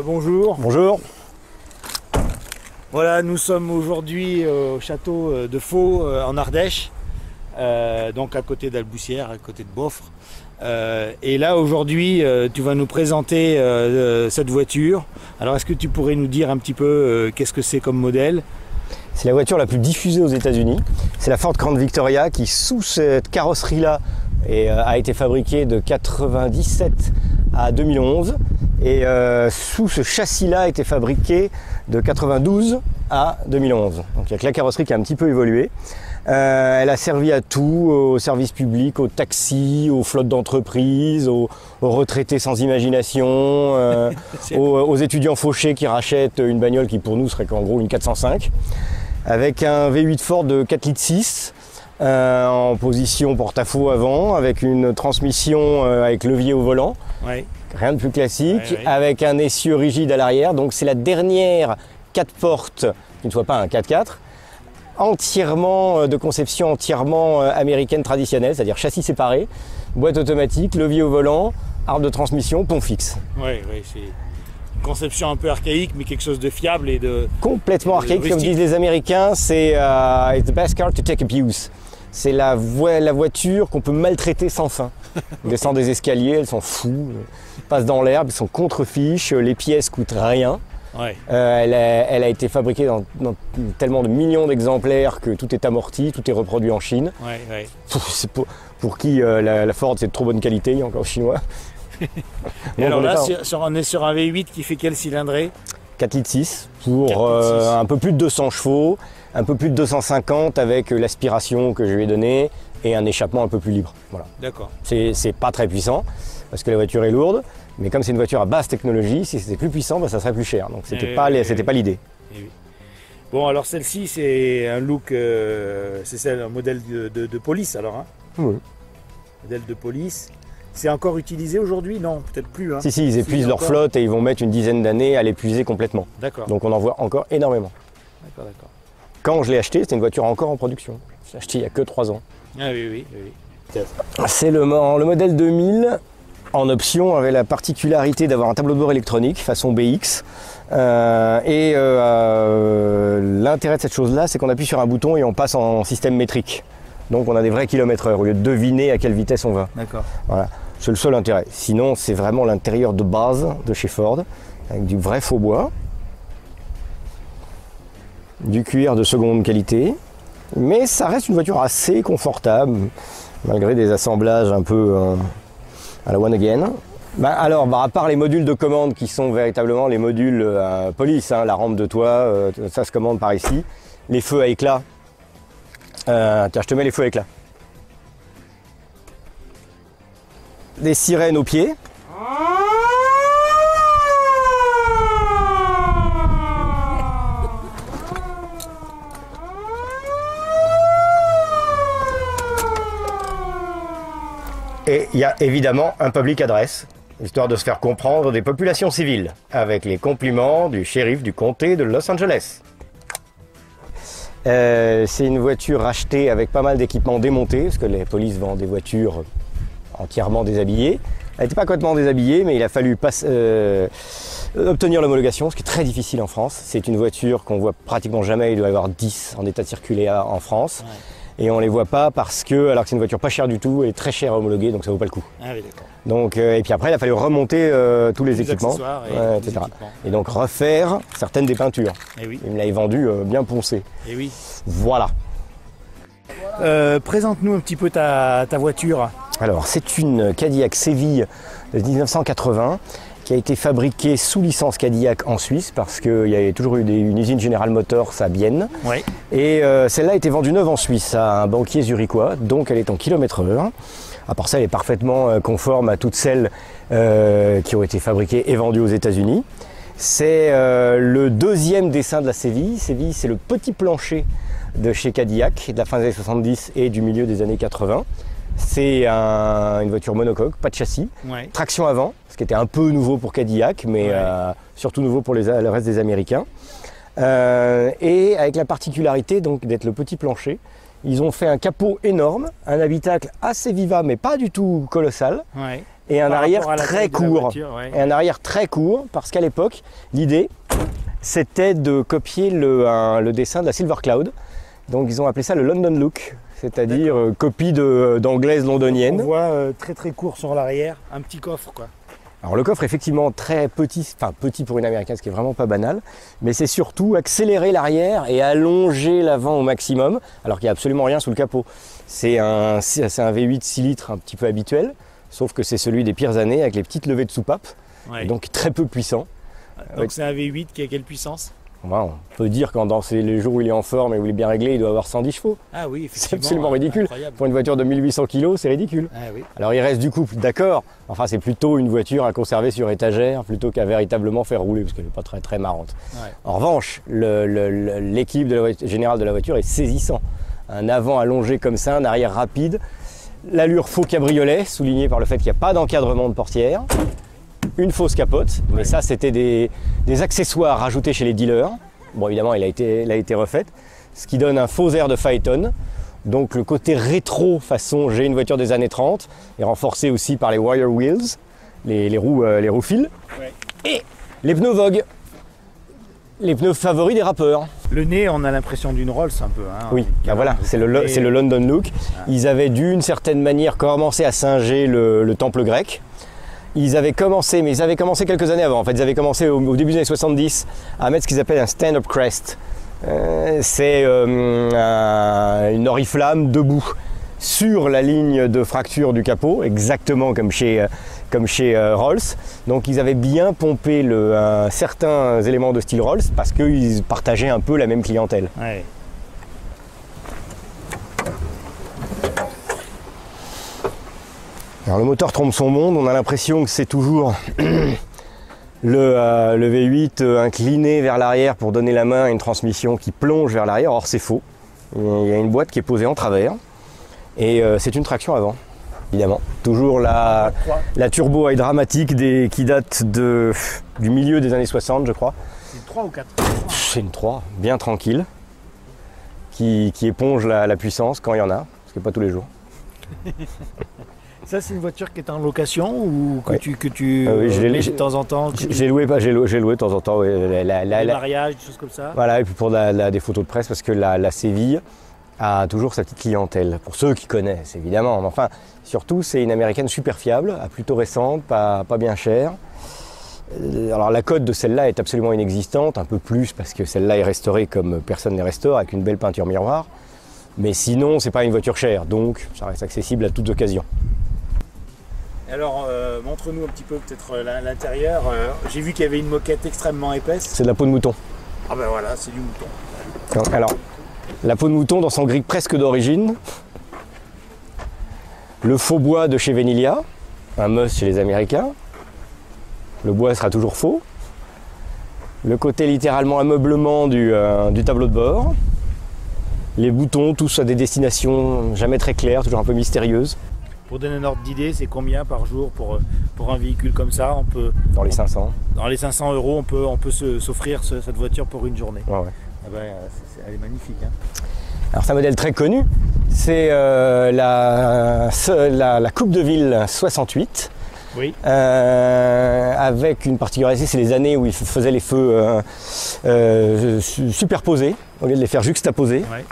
bonjour. Bonjour. Voilà, nous sommes aujourd'hui au château de Faux en Ardèche, donc à côté d'Alboussière, à côté de Beaufre. Et là aujourd'hui, tu vas nous présenter cette voiture. Alors est-ce que tu pourrais nous dire un petit peu qu'est-ce que c'est comme modèle? C'est la voiture la plus diffusée aux États-Unis. C'est la Ford Crown Victoria qui, sous cette carrosserie-là, a été fabriquée de 97 à 2011. Et sous ce châssis-là a été fabriquée de 92 à 2011. Donc il n'y a que la carrosserie qui a un petit peu évolué. Elle a servi à tout, aux services publics, aux taxis, aux flottes d'entreprises, aux retraités sans imagination, aux étudiants fauchés qui rachètent une bagnole qui pour nous serait en gros une 405, avec un V8 Ford de 4,6 litres en position porte-à-faux avant, avec une transmission avec levier au volant. Ouais. Rien de plus classique, ouais. Avec un essieu rigide à l'arrière. Donc c'est la dernière 4 portes qui ne soit pas un 4x4. Entièrement de conception entièrement américaine traditionnelle, c'est-à-dire châssis séparé, boîte automatique, levier au volant, arbre de transmission, pont fixe. Oui, c'est une conception un peu archaïque, mais quelque chose de fiable et de... Complètement archaïque, comme disent les Américains, c'est it's the best car to take abuse. C'est la voiture qu'on peut maltraiter sans fin. Ils descendent des escaliers, elles sont fous, passent dans l'herbe, elles sont contre-fiches, les pièces coûtent rien. Ouais. Elle a été fabriquée dans tellement de millions d'exemplaires que tout est amorti, tout est reproduit en Chine. Ouais. C'est pour qui la Ford c'est de trop bonne qualité, il y a encore chinois. Et alors là, on est sur un V8 qui fait quelle cylindrée? 4,6 litres pour un peu plus de 200 chevaux, un peu plus de 250 avec l'aspiration que je lui ai donnée et un échappement un peu plus libre. Voilà. D'accord. C'est pas très puissant parce que la voiture est lourde. Mais comme c'est une voiture à basse technologie, si c'était plus puissant, ça serait plus cher. Donc c'était pas l'idée. Oui. Bon, alors celle-ci, c'est un look, c'est un modèle de police alors. Hein, oui. Modèle de police. C'est encore utilisé aujourd'hui? Non, peut-être plus. Hein. Si, ils épuisent leur flotte et ils vont mettre une dizaine d'années à l'épuiser complètement. D'accord. Donc on en voit encore énormément. D'accord. Quand je l'ai acheté, c'était une voiture encore en production. Je l'ai acheté il n'y a que 3 ans. Ah oui. C'est le modèle 2000. En option, avait la particularité d'avoir un tableau de bord électronique façon BX. L'intérêt de cette chose-là, c'est qu'on appuie sur un bouton et on passe en système métrique. Donc on a des vrais kilomètres/heure au lieu de deviner à quelle vitesse on va. D'accord. Voilà, c'est le seul intérêt. Sinon, c'est vraiment l'intérieur de base de chez Ford, avec du vrai faux bois, du cuir de seconde qualité. Mais ça reste une voiture assez confortable, malgré des assemblages un peu... à la One Again. À part les modules de commande qui sont véritablement les modules police, hein, la rampe de toit, ça se commande par ici. Les feux à éclat. Tiens, je te mets les feux à éclat. Des sirènes aux pieds. Et il y a évidemment un public address, histoire de se faire comprendre des populations civiles, avec les compliments du shérif du comté de Los Angeles. C'est une voiture rachetée avec pas mal d'équipements démontés, parce que les polices vendent des voitures entièrement déshabillées. Elle n'était pas complètement déshabillée, mais il a fallu obtenir l'homologation, ce qui est très difficile en France. C'est une voiture qu'on voit pratiquement jamais, il doit y avoir 10 en état de circuler en France. Ouais. Et on ne les voit pas parce que, alors que c'est une voiture pas chère du tout, elle est très chère à homologuer, donc ça vaut pas le coup. Ah oui, d'accord. Donc, et puis après, il a fallu remonter tous les équipements, etc. Et donc refaire certaines des peintures. Et oui. Il me l'avait vendu bien poncé. Et oui. Voilà. Présente-nous un petit peu ta voiture. Alors, c'est une Cadillac Séville de 1980 qui a été fabriquée sous licence Cadillac en Suisse parce qu'il y a toujours eu une usine General Motors à Bienne. Ouais. Et celle-là a été vendue neuve en Suisse à un banquier zurichois, donc elle est en kilomètres/heure. À part ça, elle est parfaitement conforme à toutes celles qui ont été fabriquées et vendues aux États-Unis. C'est le deuxième dessin de la Séville. Séville, c'est le petit plancher de chez Cadillac, de la fin des années 70 et du milieu des années 80. C'est une voiture monocoque, pas de châssis, traction avant, ce qui était un peu nouveau pour Cadillac, mais surtout nouveau pour le reste des Américains. Et avec la particularité donc d'être le petit plancher, ils ont fait un capot énorme, un habitacle assez vivable mais pas du tout colossal, et un arrière très court. voiture, ouais. Et un arrière très court, parce qu'à l'époque, l'idée, c'était de copier le dessin de la Silver Cloud. Donc ils ont appelé ça le London Look, c'est-à-dire copie d'anglaise londonienne. On voit très très court sur l'arrière, un petit coffre quoi. Alors le coffre est effectivement très petit, enfin petit pour une américaine, ce qui est vraiment pas banal, mais c'est surtout accélérer l'arrière et allonger l'avant au maximum, alors qu'il n'y a absolument rien sous le capot. C'est un V8 6 litres un petit peu habituel, sauf que c'est celui des pires années avec les petites levées de soupape, Ouais. donc très peu puissant. Donc c'est un V8 qui a quelle puissance? Enfin, on peut dire que dans les jours où il est en forme et où il est bien réglé, il doit avoir 110 chevaux. Ah oui, C'est effectivement. absolument ridicule. Incroyable. Pour une voiture de 1800 kg, c'est ridicule. Ah oui. Alors il reste du couple, d'accord. Enfin, c'est plutôt une voiture à conserver sur étagère plutôt qu'à véritablement faire rouler, parce qu'elle n'est pas très très marrante. Ouais. En revanche, l'équilibre général de la voiture est saisissant. Un avant allongé comme ça, un arrière rapide, l'allure faux cabriolet, souligné par le fait qu'il n'y a pas d'encadrement de portière, une fausse capote, mais ça c'était des accessoires rajoutés chez les dealers. Bon, évidemment, elle a été refaite, ce qui donne un faux air de Phaeton. Donc le côté rétro façon j'ai une voiture des années 30 est renforcé aussi par les wire wheels, les roues fils, Ouais. et les pneus Vogue, les pneus favoris des rappeurs. Le nez, on a l'impression d'une Rolls un peu. Hein, Oui, ben voilà, c'est le London Look. Ils avaient d'une certaine manière commencé à singer le temple grec. Ils avaient commencé quelques années avant. En fait, ils avaient commencé au début des années 70 à mettre ce qu'ils appellent un stand-up crest. C'est une oriflamme debout sur la ligne de fracture du capot, exactement comme chez Rolls. Donc ils avaient bien pompé certains éléments de style Rolls parce qu'ils partageaient un peu la même clientèle. Ouais. Alors le moteur trompe son monde, on a l'impression que c'est toujours le V8 incliné vers l'arrière pour donner la main à une transmission qui plonge vers l'arrière. Or c'est faux, il y a une boîte qui est posée en travers et c'est une traction avant, évidemment. Toujours la turbo dramatique qui date du milieu des années 60 je crois. C'est une 3 ou 4? C'est une 3, bien tranquille, qui éponge la puissance quand il y en a, parce que pas tous les jours. Ça, c'est une voiture qui est en location ou que Ouais. tu Oui, je l'ai- mets de temps en temps J'ai loué de temps en temps. Oui. les mariages, des choses comme ça. Voilà, et puis pour des photos de presse, parce que la Séville a toujours sa petite clientèle. Pour ceux qui connaissent, évidemment. Mais enfin, surtout, c'est une américaine super fiable, plutôt récente, pas bien chère. Alors la cote de celle-là est absolument inexistante, un peu plus parce que celle-là est restaurée comme personne ne les restaure, avec une belle peinture miroir. Mais sinon, c'est pas une voiture chère, donc ça reste accessible à toutes occasions. Alors, montre-nous un petit peu peut-être l'intérieur. J'ai vu qu'il y avait une moquette extrêmement épaisse. C'est de la peau de mouton. Ah ben voilà, c'est du mouton. Alors, la peau de mouton dans son gris presque d'origine. Le faux bois de chez Venilia, un must chez les Américains. Le bois sera toujours faux. Le côté littéralement ameublement du tableau de bord. Les boutons, tous à des destinations jamais très claires, toujours un peu mystérieuses. Pour donner un ordre d'idée, c'est combien par jour pour un véhicule comme ça? Dans les 500. Dans les 500 €, on peut s'offrir cette voiture pour une journée. Ouais. Ah ben, elle est magnifique. Hein. Alors c'est un modèle très connu. C'est la Coupe de Ville 68. Oui. Avec une particularité, c'est les années où ils faisaient les feux superposés au lieu de les faire juxtaposés. Ouais.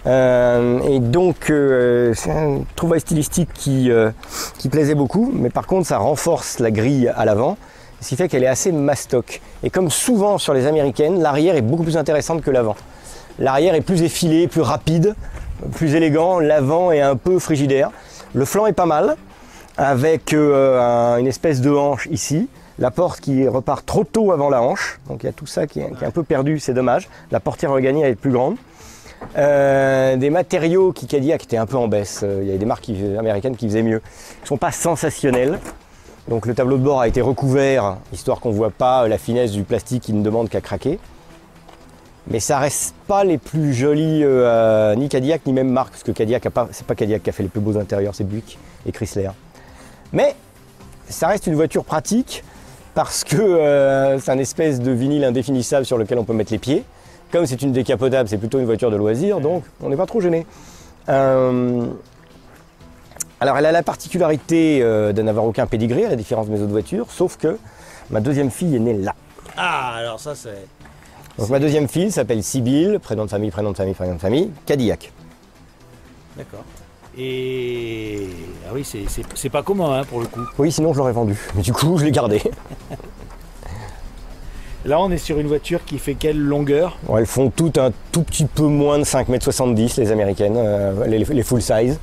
Et donc c'est un trouvaille stylistique qui plaisait beaucoup, mais par contre ça renforce la grille à l'avant, ce qui fait qu'elle est assez mastoc. Et comme souvent sur les américaines, l'arrière est beaucoup plus intéressante que l'avant. L'arrière est plus effilé, plus rapide, plus élégant, l'avant est un peu frigidaire. Le flanc est pas mal, avec une espèce de hanche ici, la porte qui repart trop tôt avant la hanche, donc il y a tout ça qui est un peu perdu, c'est dommage. La portière regagnée est plus grande. Des matériaux qui Cadillac étaient un peu en baisse, il y a des marques américaines qui faisaient mieux, qui ne sont pas sensationnels. Donc le tableau de bord a été recouvert, histoire qu'on ne voit pas la finesse du plastique qui ne demande qu'à craquer. Mais ça reste pas les plus jolis, ni Cadillac ni même marque, parce que Cadillac c'est pas Cadillac qui a fait les plus beaux intérieurs, c'est Buick et Chrysler. Mais ça reste une voiture pratique parce que c'est un espèce de vinyle indéfinissable sur lequel on peut mettre les pieds. Comme c'est une décapotable, c'est plutôt une voiture de loisir, donc on n'est pas trop gêné. Alors elle a la particularité de n'avoir aucun pédigré, à la différence de mes autres voitures, sauf que ma deuxième fille est née là. Ah, alors ça c'est... Donc ma deuxième fille s'appelle Sibylle, prénom de famille, Cadillac. D'accord. Et... Ah oui, c'est pas commun hein, pour le coup. Oui, sinon je l'aurais vendu, mais du coup je l'ai gardé. Là on est sur une voiture qui fait quelle longueur? Bon, elles font toutes un tout petit peu moins de 5,70 m les américaines, les full size.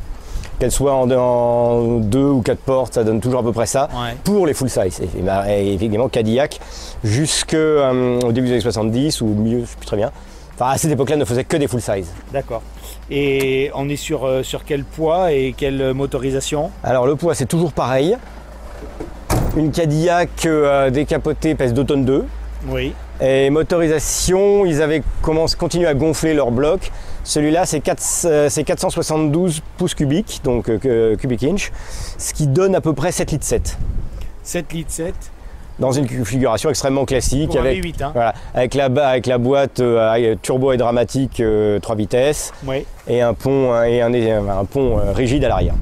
Qu'elles soient en 2 ou 4 portes, ça donne toujours à peu près ça, Ouais. pour les full size. Et évidemment Cadillac, jusqu'au début des années 70 ou au milieu, je ne sais plus très bien. Enfin à cette époque-là, ne faisait que des full size. D'accord. Et on est sur quel poids et quelle motorisation? Alors le poids c'est toujours pareil. Une Cadillac décapotée pèse 2 tonnes 2. Oui. Et motorisation, ils avaient continué à gonfler leur bloc. Celui-là, c'est 472 pouces cubiques, donc cubic inch, ce qui donne à peu près 7 litres 7. 7 litres 7. Dans une configuration extrêmont classique, Pour un avec, V8, hein. voilà, avec la boîte turbo et dramatique 3 vitesses, Oui. et un pont, un pont rigide à l'arrière.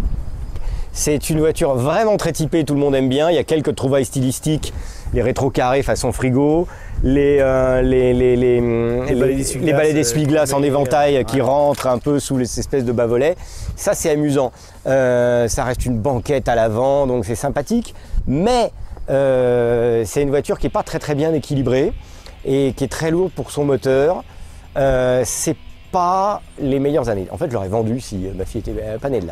C'est une voiture vraiment très typée, tout le monde aime bien. Il y a quelques trouvailles stylistiques, les rétro carrés façon frigo, les balais d'essuie-glace en éventail qui rentrent un peu sous les espèces de bas-volets. Ça c'est amusant. Ça reste une banquette à l'avant, donc c'est sympathique. Mais c'est une voiture qui n'est pas très bien équilibrée et qui est très lourde pour son moteur. C'est pas les meilleures années. En fait, je l'aurais vendu si ma fille était pas née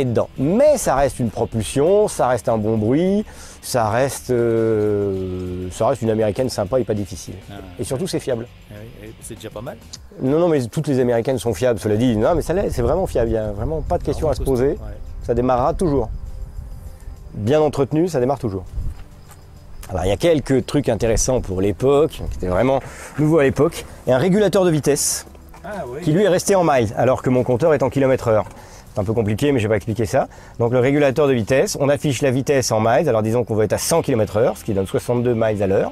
dedans. Mais ça reste une propulsion, ça reste un bon bruit, ça reste une américaine sympa et pas difficile. Et surtout, c'est fiable. Oui, c'est déjà pas mal. Non, mais toutes les américaines sont fiables, cela dit. Non, mais c'est vraiment fiable. Il n'y a vraiment pas de questions à se poser. Ouais. Ça démarrera toujours. Bien entretenu, ça démarre toujours. Alors, il y a quelques trucs intéressants pour l'époque, qui étaient vraiment nouveaux à l'époque. Il y a un régulateur de vitesse. Ah, oui. Qui lui est resté en miles, alors que mon compteur est en km/h. C'est un peu compliqué, mais je vais pas expliquer ça. Donc le régulateur de vitesse, on affiche la vitesse en miles, alors disons qu'on va être à 100 km/h, ce qui donne 62 miles à l'heure.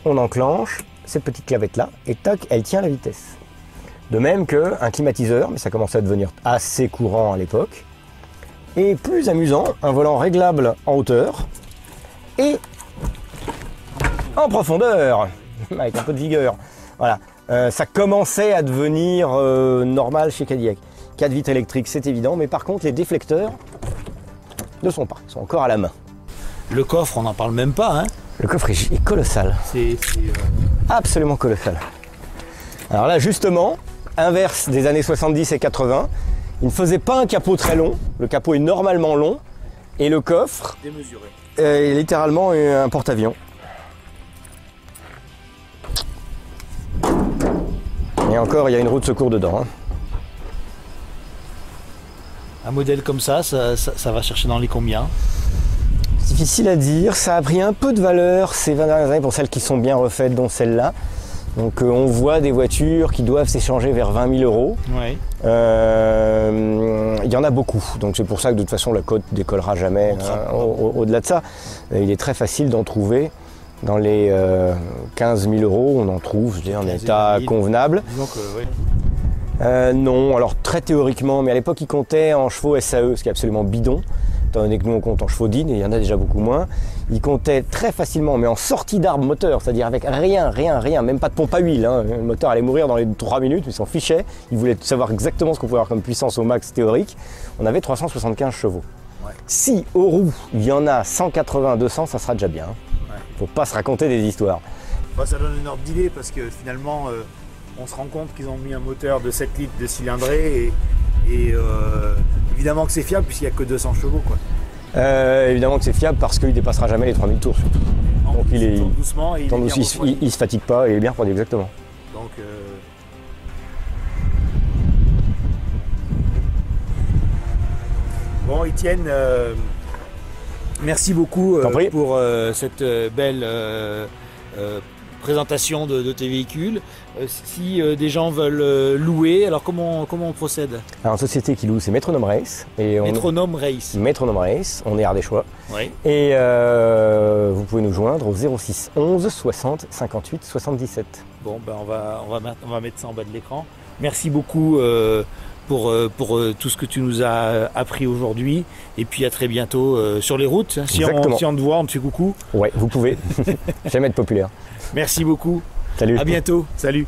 On enclenche cette petite clavette-là, et tac, elle tient la vitesse. De même qu'un climatiseur, mais ça commençait à devenir assez courant à l'époque. Et plus amusant, un volant réglable en hauteur et en profondeur, avec un peu de vigueur. Voilà. Ça commençait à devenir normal chez Cadillac. 4 vitres électriques, c'est évident, mais par contre, les déflecteurs ne sont pas, ils sont encore à la main. Le coffre, on n'en parle même pas, hein. Le coffre est colossal. C'est Absolument colossal. Alors là, justement, inverse des années 70 et 80, il ne faisait pas un capot très long, le capot est normalement long, et le coffre démesuré. est littéralement un porte-avions. Et encore, il y a une roue de secours dedans. Hein. Un modèle comme ça va chercher dans les combien? C'est difficile à dire, ça a pris un peu de valeur ces 20 dernières années pour celles qui sont bien refaites, dont celle-là. Donc on voit des voitures qui doivent s'échanger vers 20 000 €. Oui. Il y en a beaucoup, donc c'est pour ça que de toute façon la cote décollera jamais au-delà de ça. Il est très facile d'en trouver. Dans les 15 000 €, on en trouve, je dis, en état convenable. Disons que, oui. Non, alors très théoriquement, mais à l'époque ils comptaient en chevaux SAE, ce qui est absolument bidon, étant donné que nous on compte en chevaux DIN, et il y en a déjà beaucoup moins. Ils comptaient très facilement, mais en sortie d'arbre moteur, c'est-à-dire avec rien, même pas de pompe à huile. Hein. Le moteur allait mourir dans les 3 minutes, mais ils s'en fichaient. Ils voulaient savoir exactement ce qu'on pouvait avoir comme puissance au max théorique. On avait 375 chevaux. Ouais. Si aux roues il y en a 180, 200, ça sera déjà bien. Hein. Faut pas se raconter des histoires. Bah, ça donne une ordre d'idée parce que finalement on se rend compte qu'ils ont mis un moteur de 7 litres de cylindrée et évidemment que c'est fiable puisqu'il n'y a que 200 chevaux quoi. Évidemment que c'est fiable parce qu'il ne dépassera jamais les 3000 tours surtout. Donc il tourne doucement et il se fatigue pas et il est bien refroidi exactement. Donc bon Étienne, merci beaucoup pour cette belle présentation de tes véhicules. Si des gens veulent louer, alors comment on procède? Alors une société qui loue, c'est Métronome Race. Métronome Race. Métronome Race, on est ardéchois. Oui. Et vous pouvez nous joindre au 06 11 60 58 77. Bon, ben on va mettre ça en bas de l'écran. Merci beaucoup pour tout ce que tu nous as appris aujourd'hui. Et puis à très bientôt sur les routes. Si on te voit, on te fait coucou. Ouais, vous pouvez. J'aime être populaire. Merci beaucoup. Salut. À bientôt. Salut.